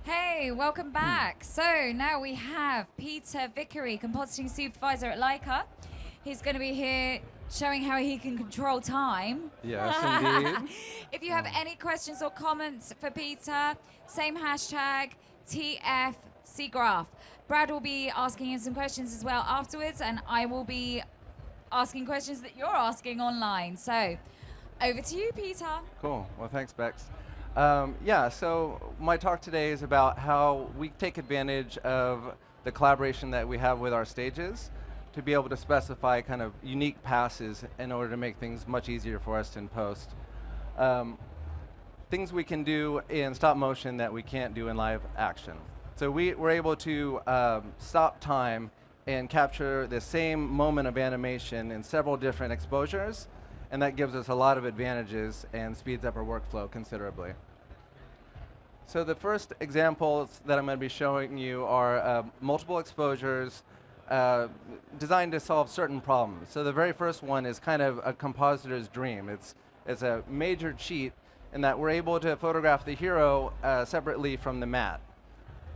Hey, welcome back. So now we have Peter Vickery, Compositing Supervisor at Laika. He's going to be here showing how he can control time. Yes, indeed. If you have any questions or comments for Peter, same hashtag TFCgraph. Brad will be asking him some questions as well afterwards, and I will be asking questions that you're asking online. So over to you, Peter. Cool. Well, thanks, Bex. So my talk today is about how we take advantage of the collaboration that we have with our stages to be able to specify kind of unique passes in order to make things much easier for us in post. Things we can do in stop motion that we can't do in live action. So we're able to stop time and capture the same moment of animation in several different exposures, and that gives us a lot of advantages and speeds up our workflow considerably. So the first examples that I'm going to be showing you are multiple exposures designed to solve certain problems. So the very first one is kind of a compositor's dream. It's a major cheat in that we're able to photograph the hero separately from the matte.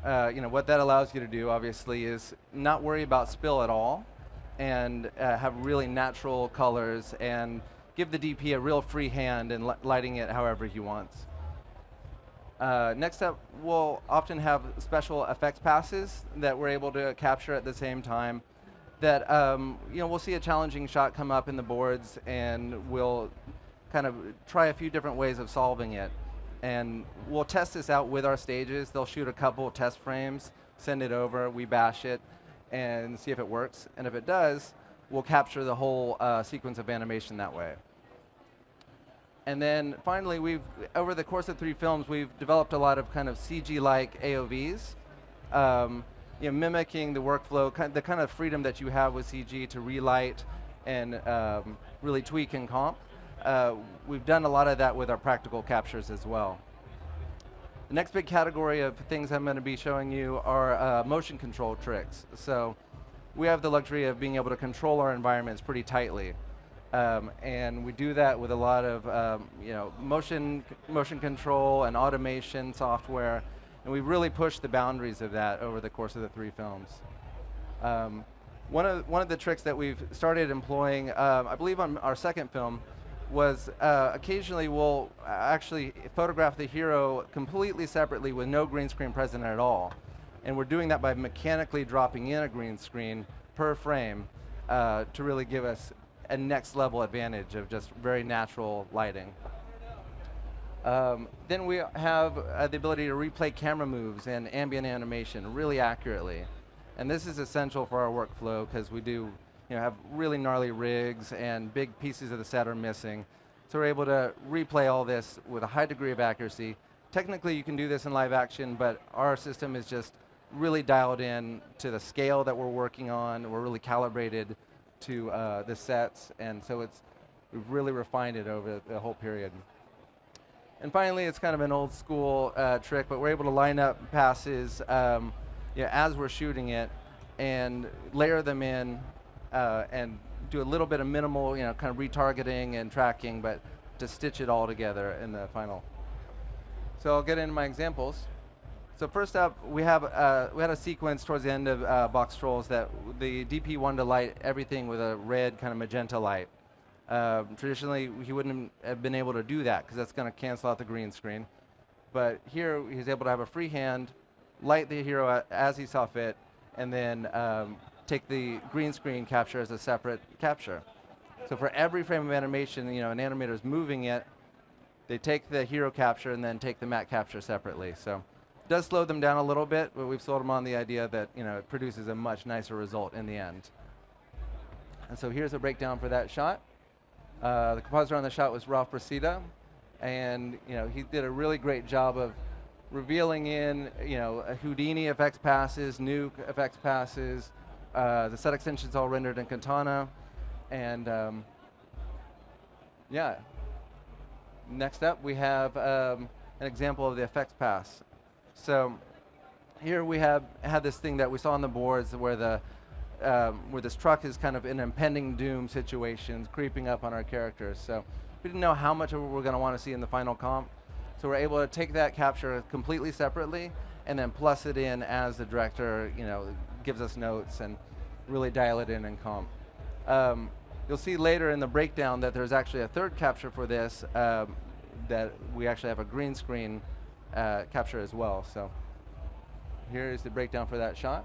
What that allows you to do, obviously, is not worry about spill at all and have really natural colors and give the DP a real free hand in lighting it however he wants. Next up, we'll often have special effects passes that we're able to capture at the same time. That we'll see a challenging shot come up in the boards, and we'll kind of try a few different ways of solving it. And we'll test this out with our stages. They'll shoot a couple test frames, send it over, we bash it, and see if it works. And if it does, we'll capture the whole sequence of animation that way. And then finally, over the course of 3 films, we've developed a lot of kind of CG-like AOVs, mimicking the workflow, the kind of freedom that you have with CG to relight and really tweak and comp. We've done a lot of that with our practical captures as well. The next big category of things I'm going to be showing you are motion control tricks. So we have the luxury of being able to control our environments pretty tightly. And we do that with a lot of motion control and automation software, and we really pushed the boundaries of that over the course of the 3 films. One of the tricks that we've started employing, I believe on our second film, was occasionally we'll actually photograph the hero completely separately with no green screen present at all. And we're doing that by mechanically dropping in a green screen per frame to really give us a next level advantage of just very natural lighting. Then we have the ability to replay camera moves and ambient animation really accurately. And this is essential for our workflow because we do have really gnarly rigs and big pieces of the set are missing. So we're able to replay all this with a high degree of accuracy. Technically you can do this in live action, but our system is just really dialed in to the scale that we're working on. We're really calibrated to the sets, and so we've really refined it over the whole period. And finally, it's kind of an old school trick, but we're able to line up passes as we're shooting it and layer them in and do a little bit of minimal kind of retargeting and tracking, but to stitch it all together in the final. So I'll get into my examples. So first up, we had a sequence towards the end of Box Trolls that the DP wanted to light everything with a red kind of magenta light. Traditionally, he wouldn't have been able to do that because that's going to cancel out the green screen. But here, he's able to have a free hand, light the hero as he saw fit, and then take the green screen capture as a separate capture. So for every frame of animation, an animator is moving it, they take the hero capture and then take the matte capture separately. So it does slow them down a little bit, but we've sold them on the idea that it produces a much nicer result in the end. And so here's a breakdown for that shot. The compositor on the shot was Ralph Brasida, and he did a really great job of revealing in a Houdini effects passes, Nuke effects passes, the set extensions all rendered in Katana, and Next up, we have an example of the effects pass. So here we had this thing that we saw on the boards where this truck is kind of in impending doom situations, creeping up on our characters. So we didn't know how much of it we're going to want to see in the final comp. So we're able to take that capture completely separately and then plus it in as the director, gives us notes and really dial it in comp. You'll see later in the breakdown that there's actually a third capture for this, that we actually have a green screen capture as well. So here is the breakdown for that shot.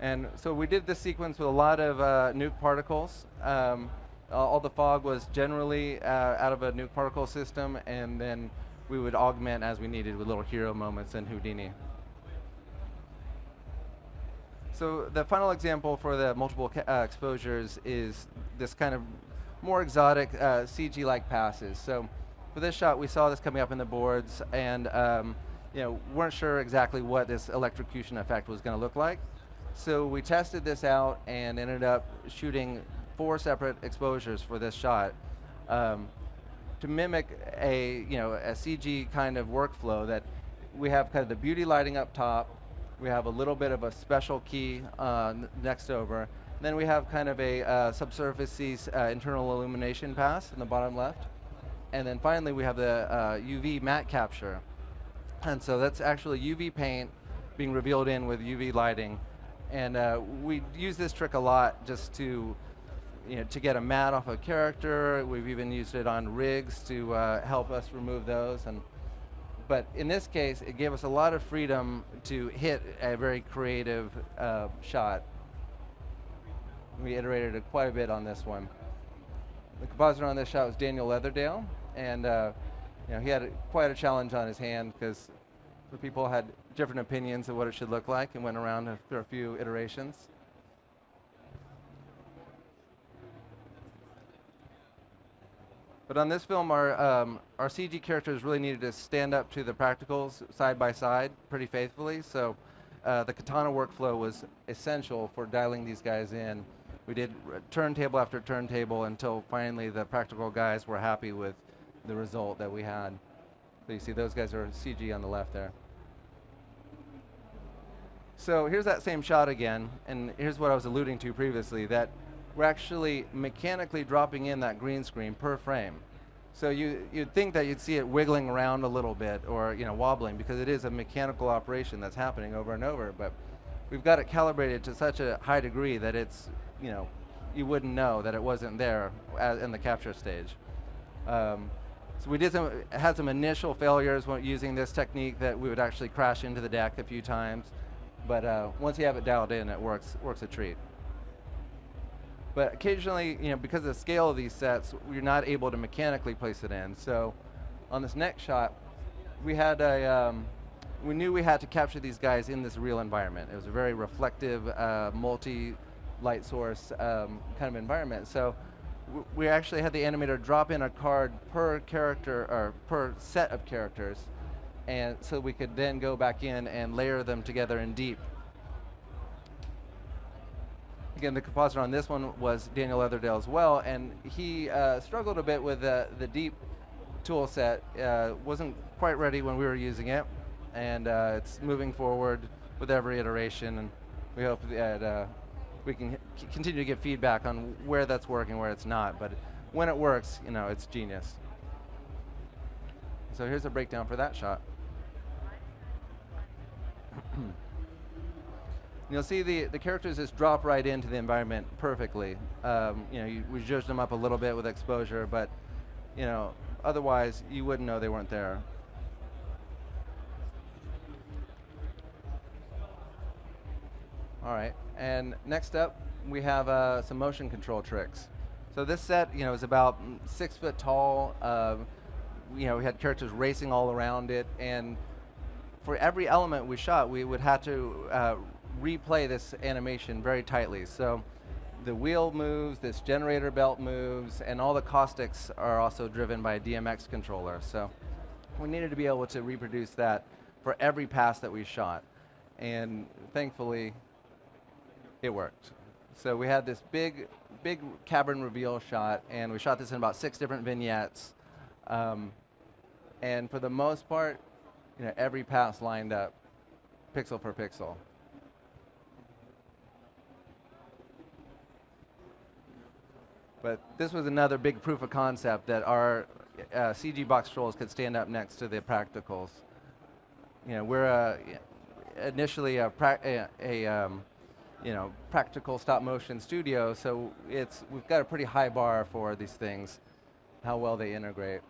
And so we did this sequence with a lot of nuke particles. All the fog was generally out of a nuke particle system, and then we would augment as we needed with little hero moments in Houdini. So the final example for the multiple exposures is this kind of more exotic CG-like passes. So for this shot, we saw this coming up in the boards, and weren't sure exactly what this electrocution effect was going to look like. So we tested this out and ended up shooting 4 separate exposures for this shot to mimic a CG kind of workflow. That we have kind of the beauty lighting up top, we have a little bit of a special key next over, then we have kind of a subsurface internal illumination pass in the bottom left, and then finally we have the UV matte capture. And so that's actually UV paint being revealed in with UV lighting. And we use this trick a lot just to get a matte off a character. We've even used it on rigs to help us remove those. But in this case, it gave us a lot of freedom to hit a very creative shot. We iterated it quite a bit on this one. The compositor on this shot was Daniel Leatherdale, and he had quite a challenge on his hand because the people had different opinions of what it should look like and went around for a few iterations. But on this film, our CG characters really needed to stand up to the practicals side by side pretty faithfully. So the katana workflow was essential for dialing these guys in. We did turntable after turntable until finally the practical guys were happy with the result that we had. So you see those guys are CG on the left there. So here's that same shot again, and here's what I was alluding to previously, that we're actually mechanically dropping in that green screen per frame. So you'd think that you'd see it wiggling around a little bit or wobbling, because it is a mechanical operation that's happening over and over, but we've got it calibrated to such a high degree that it's, you wouldn't know that it wasn't there in the capture stage. So we had some initial failures when using this technique, that we would actually crash into the deck a few times. But once you have it dialed in, it works a treat. But occasionally, because of the scale of these sets, we're not able to mechanically place it in. So on this next shot, we knew we had to capture these guys in this real environment. It was a very reflective, multi-light source kind of environment. So we actually had the animator drop in a card per character, or per set of characters, and so we could then go back in and layer them together in deep. Again, the compositor on this one was Daniel Leatherdale as well, and he struggled a bit with the deep tool set. Wasn't quite ready when we were using it, and it's moving forward with every iteration, and we hope that we can continue to give feedback on where that's working, where it's not, but when it works, it's genius. So here's a breakdown for that shot. You'll see the characters just drop right into the environment perfectly. We zhuzhed them up a little bit with exposure, but otherwise you wouldn't know they weren't there. All right, and next up we have some motion control tricks. So this set, is about 6 foot tall. We had characters racing all around it, and for every element we shot, we would have to replay this animation very tightly. So the wheel moves, this generator belt moves, and all the caustics are also driven by a DMX controller. So we needed to be able to reproduce that for every pass that we shot. And thankfully, it worked. So we had this big cavern reveal shot, and we shot this in about 6 different vignettes. And for the most part, every pass lined up pixel for pixel. But this was another big proof of concept that our CG box trolls could stand up next to the practicals. We're initially a practical stop motion studio, so we've got a pretty high bar for these things, how well they integrate.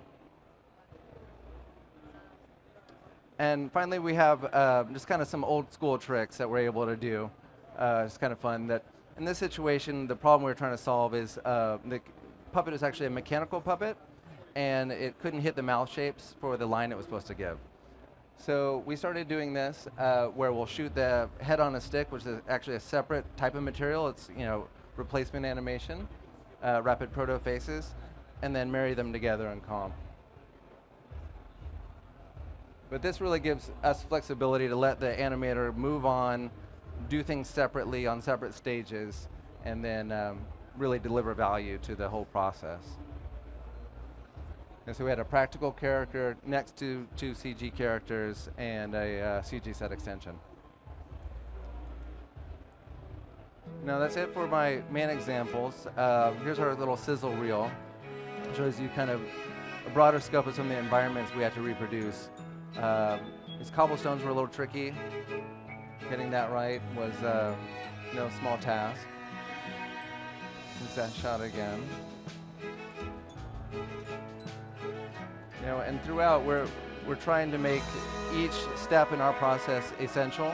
And finally, we have just kind of some old school tricks that we're able to do. It's kind of fun that in this situation, the problem we're trying to solve is the puppet is actually a mechanical puppet, and it couldn't hit the mouth shapes for the line it was supposed to give. So we started doing this where we'll shoot the head on a stick, which is actually a separate type of material. It's replacement animation, rapid proto faces, and then marry them together in comp. But this really gives us flexibility to let the animator move on, do things separately on separate stages, and then really deliver value to the whole process. And so we had a practical character next to two CG characters and a CG set extension. Now that's it for my main examples. Here's our little sizzle reel. It shows you kind of a broader scope of some of the environments we had to reproduce. These cobblestones were a little tricky. Getting that right was no small task. Use that shot again. And throughout we're trying to make each step in our process essential.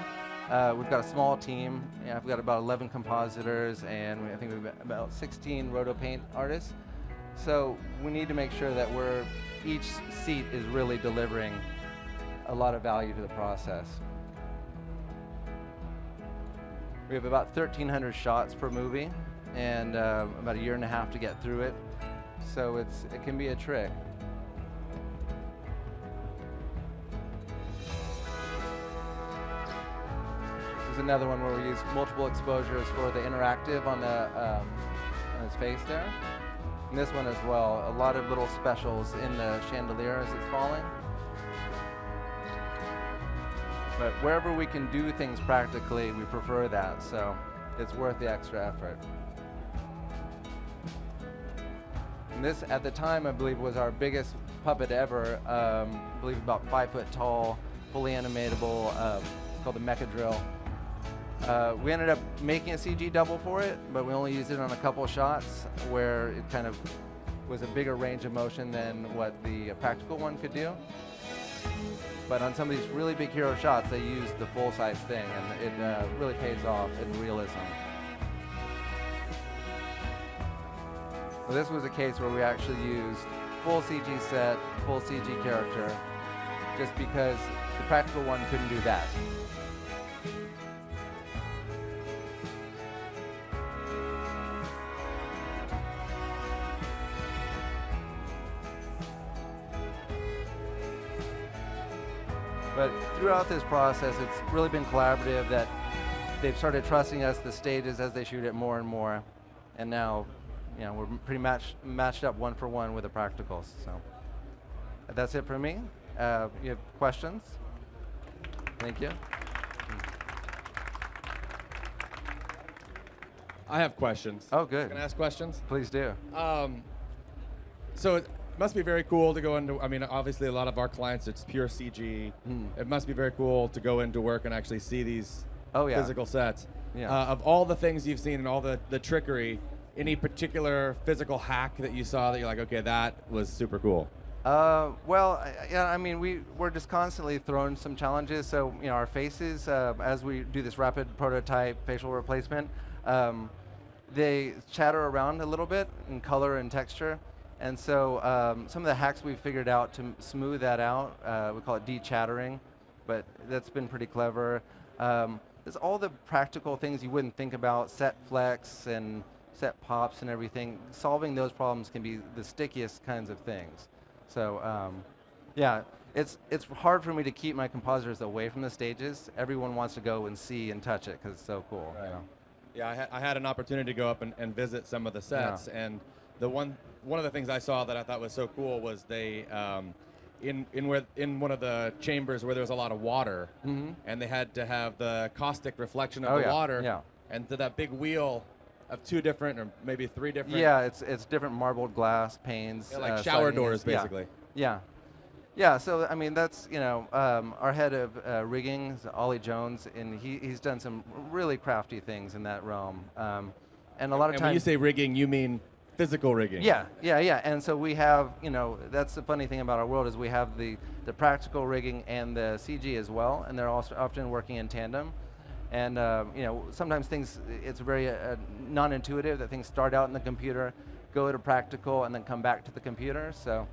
We've got a small team. I've got about 11 compositors, and I think we've got about 16 rotopaint artists. So we need to make sure that each seat is really delivering a lot of value to the process. We have about 1,300 shots per movie, and about a year and a half to get through it. So it can be a trick. This is another one where we use multiple exposures for the interactive on his face there. And this one as well, a lot of little specials in the chandelier as it's falling. But wherever we can do things practically, we prefer that, so it's worth the extra effort. And this, at the time, I believe, was our biggest puppet ever. I believe about 5 foot tall, fully animatable. It's called the Mecha Drill. We ended up making a CG double for it, but we only used it on a couple shots where it kind of was a bigger range of motion than what the practical one could do. But on some of these really big hero shots, they use the full-size thing, and it really pays off in realism. Well, this was a case where we actually used full CG set, full CG character, just because the practical one couldn't do that. But throughout this process, it's really been collaborative that they've started trusting us, the stages, as they shoot it more and more. And now, we're pretty matched up 1-for-1 with the practicals. So that's it for me. You have questions? Thank you. I have questions. Oh, good. Can I ask questions? Please do. So it must be very cool to go into, obviously a lot of our clients, it's pure CG. It must be very cool to go into work and actually see these physical sets. Yeah. Of all the things you've seen and all the trickery, any particular physical hack that you saw that you're like, okay, that was super cool? We're just constantly throwing some challenges. So, our faces, as we do this rapid prototype facial replacement, they chatter around a little bit in color and texture. And so some of the hacks we've figured out to smooth that out, we call it de-chattering, but that's been pretty clever. There's all the practical things you wouldn't think about, set flex and set pops and everything. Solving those problems can be the stickiest kinds of things. So it's hard for me to keep my compositors away from the stages. Everyone wants to go and see and touch it because it's so cool. Right. Yeah, I had an opportunity to go up and visit some of the sets, and one of the things I saw that I thought was so cool was they in one of the chambers where there was a lot of water, and they had to have the caustic reflection of the water, and to that big wheel of 2 different or maybe 3 different. Yeah, it's different marbled glass panes. Yeah, like shower sliding doors, in. basically. Yeah. So I mean, that's our head of rigging, is Ollie Jones, and he's done some really crafty things in that realm. And a lot of times, when you say rigging, you mean physical rigging. Yeah. And so we have, that's the funny thing about our world is we have the practical rigging and the CG as well, and they're also often working in tandem. And sometimes it's very non-intuitive that things start out in the computer, go to practical, and then come back to the computer. So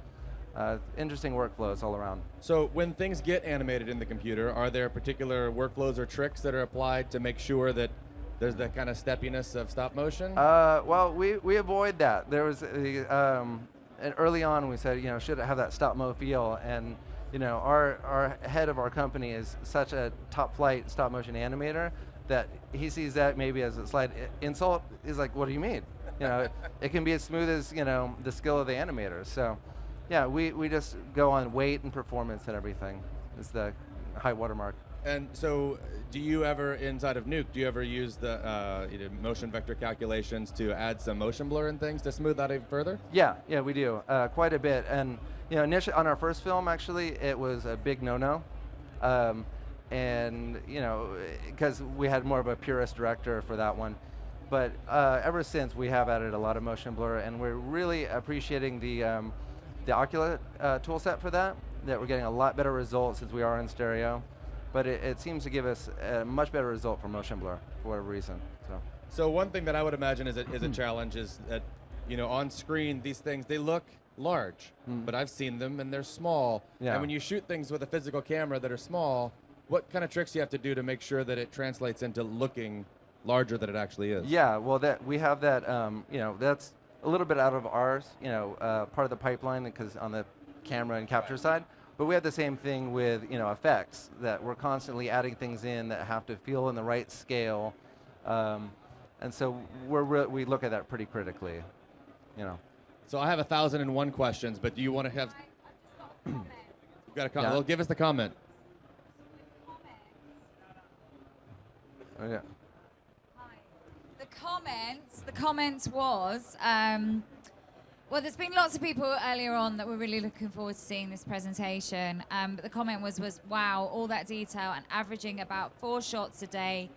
interesting workflows all around. So when things get animated in the computer, are there particular workflows or tricks that are applied to make sure that there's that kind of steppiness of stop motion? Well, we avoid that. There was and early on we said, should it have that stop-mo feel? And our head of our company is such a top-flight stop-motion animator that he sees that maybe as a slight insult. He's like, what do you mean? It can be as smooth as the skill of the animator. So, yeah, we just go on weight and performance and everything. Is the high watermark. And so, do you ever, inside of Nuke, do you ever use the motion vector calculations to add some motion blur and things to smooth that even further? Yeah, we do quite a bit. And initially on our first film, actually, it was a big no-no, and because we had more of a purist director for that one. But ever since, we have added a lot of motion blur, and we're really appreciating the Oculus tool set for that. That we're getting a lot better results since we are in stereo. But it seems to give us a much better result for motion blur for whatever reason. So one thing that I would imagine is a challenge is that on screen these things, they look large, but I've seen them and they're small. Yeah. And when you shoot things with a physical camera that are small, what kind of tricks do you have to do to make sure that it translates into looking larger than it actually is? Yeah, well, we have that. That's a little bit out of ours. Part of the pipeline because on the camera and capture side. But we have the same thing with effects, that we're constantly adding things in that have to feel in the right scale, and so we look at that pretty critically, So I have 1,001 questions, but do you want to have? You've got a comment. Well, give us the comment. Oh, yeah. The comments was. Well, there's been lots of people earlier on that were really looking forward to seeing this presentation. But the comment was, wow, all that detail and averaging about 4 shots a day.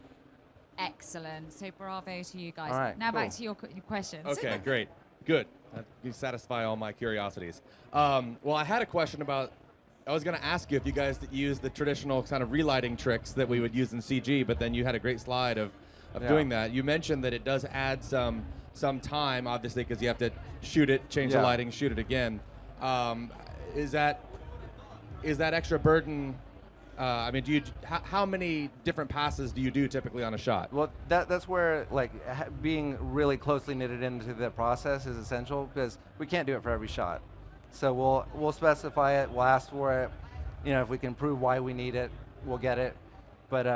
Excellent. So bravo to you guys. All right, now cool. back to your questions. Okay, great. Good. You satisfy all my curiosities. Well, I had a question about, I was going to ask you if you guys use the traditional kind of relighting tricks that we would use in CG, but then you had a great slide of doing that. You mentioned that it does add some time, obviously, because you have to shoot it, change the lighting, shoot it again. Is that extra burden? I mean, how many different passes do you do typically on a shot? Well, that's where being really closely knitted into the process is essential because we can't do it for every shot. So we'll specify it, we'll ask for it. If we can prove why we need it, we'll get it. But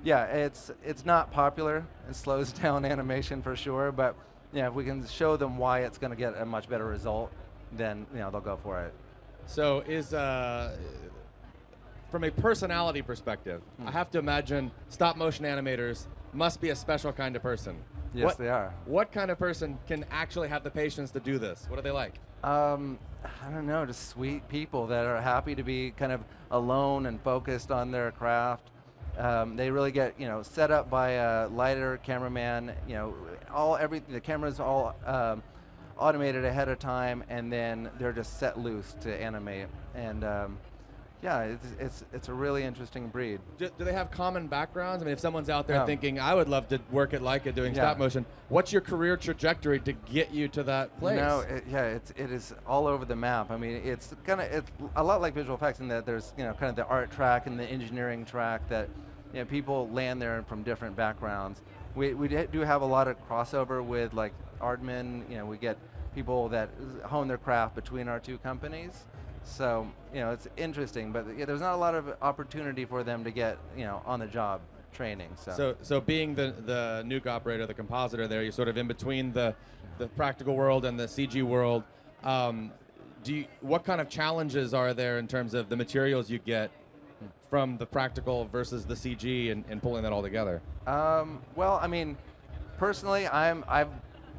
yeah, it's not popular. It slows down animation for sure. But if we can show them why it's going to get a much better result, then they'll go for it. So from a personality perspective, I have to imagine stop motion animators must be a special kind of person. Yes, they are. What kind of person can actually have the patience to do this? What are they like? I don't know, just sweet people that are happy to be kind of alone and focused on their craft. They really get set up by a lighter cameraman. The camera's all automated ahead of time, and then they're just set loose to animate. And yeah, it's a really interesting breed. Do they have common backgrounds? I mean, if someone's out there thinking, I would love to work at Laika doing stop motion, what's your career trajectory to get you to that place? It is all over the map. I mean, it's a lot like visual effects in that there's kind of the art track and the engineering track that people land there from different backgrounds. We do have a lot of crossover with like Aardman. We get people that hone their craft between our two companies. So, it's interesting, but there's not a lot of opportunity for them to get, on-the-job training. So being the nuke operator, the compositor there, you're sort of in between the practical world and the CG world. What kind of challenges are there in terms of the materials you get from the practical versus the CG and pulling that all together? Well, I mean, personally, I'm kind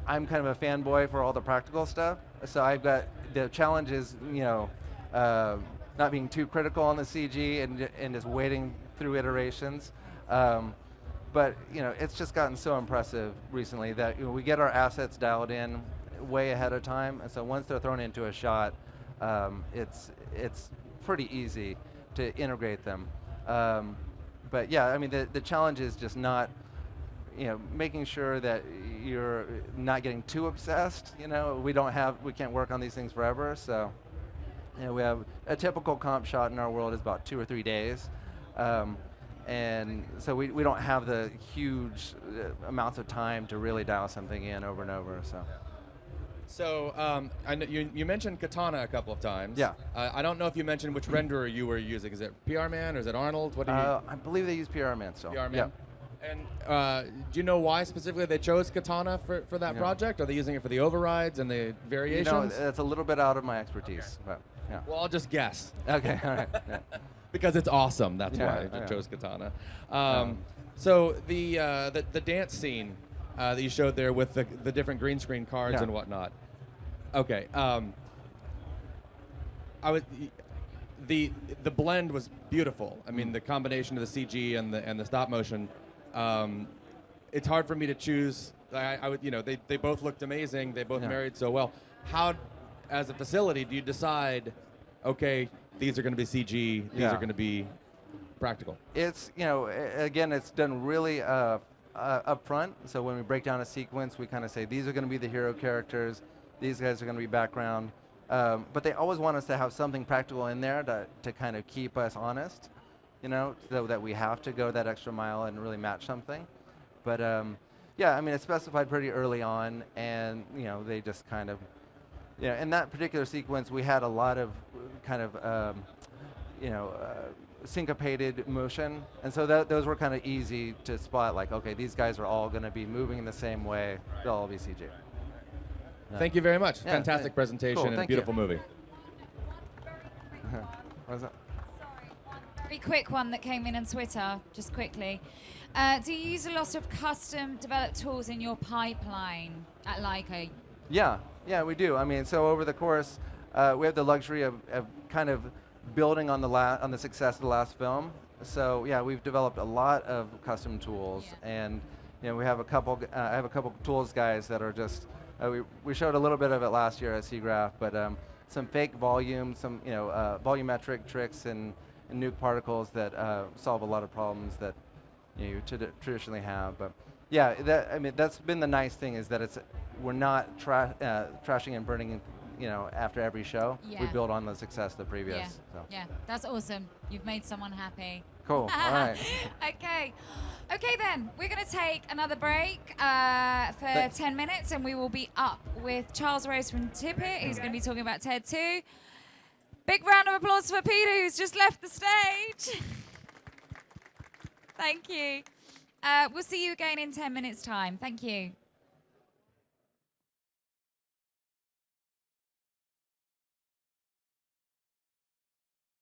of a fanboy for all the practical stuff. So I've got the challenge is, not being too critical on the CG and just waiting through iterations. But it's just gotten so impressive recently that we get our assets dialed in way ahead of time, and so once they're thrown into a shot, it's pretty easy to integrate them. But yeah, I mean the challenge is just not making sure that you're not getting too obsessed. We can't work on these things forever, so we have a typical comp shot in our world is about 2 or 3 days. And so we don't have the huge amounts of time to really dial something in over and over. So I know you mentioned Katana a couple of times. Yeah. I don't know if you mentioned which renderer you were using. Is it PR Man or is it Arnold? What do you? I believe they use PR Man still. PR Man. Yeah. And do you know why specifically they chose Katana for that project? Are they using it for the overrides and the variations? That's a little bit out of my expertise. But, yeah. Well, I'll just guess. Okay. All right. Yeah. Because it's awesome. That's why I chose Katana. So the dance scene that you showed there with the different green screen cards and whatnot. Okay. The blend was beautiful. I mean, the combination of the CG and the stop motion. It's hard for me to choose. I would they both looked amazing. They both married so well. How, as a facility, do you decide? Okay, these are going to be CG. These are going to be practical. It's again, it's done really upfront. So when we break down a sequence, we kind of say these are going to be the hero characters. These guys are going to be background. But they always want us to have something practical in there to kind of keep us honest, so that we have to go that extra mile and really match something. But yeah, I mean, it's specified pretty early on, and they just kind of, in that particular sequence, we had a lot of kind of, syncopated motion, and so those were kind of easy to spot. Like, okay, these guys are all going to be moving in the same way. They'll all be CG. Yeah. Thank you very much. Fantastic presentation cool, and a beautiful movie. What is that? Sorry, one very quick one that came in on Twitter, just quickly. Do you use a lot of custom developed tools in your pipeline at Laika? Yeah, we do. I mean, so over the course, we have the luxury of kind of building on the success of the last film. So yeah, we've developed a lot of custom tools, and we have a couple. I have a couple tools guys that are just. We showed a little bit of it last year at SIGGRAPH, but some fake volume, some volumetric tricks and nuke particles that solve a lot of problems that you traditionally have. But yeah, that's been the nice thing, is that we're not trashing and burning, after every show. Yeah. We build on the success of the previous. Yeah. So. Yeah, that's awesome. You've made someone happy. Cool. All right. Okay then, we're going to take another break for 10 minutes, and we will be up with Charles Rose from Tippett, who's going to be talking about TED 2. Big round of applause for Peter, who's just left the stage. Thank you. We'll see you again in 10 minutes' time. Thank you.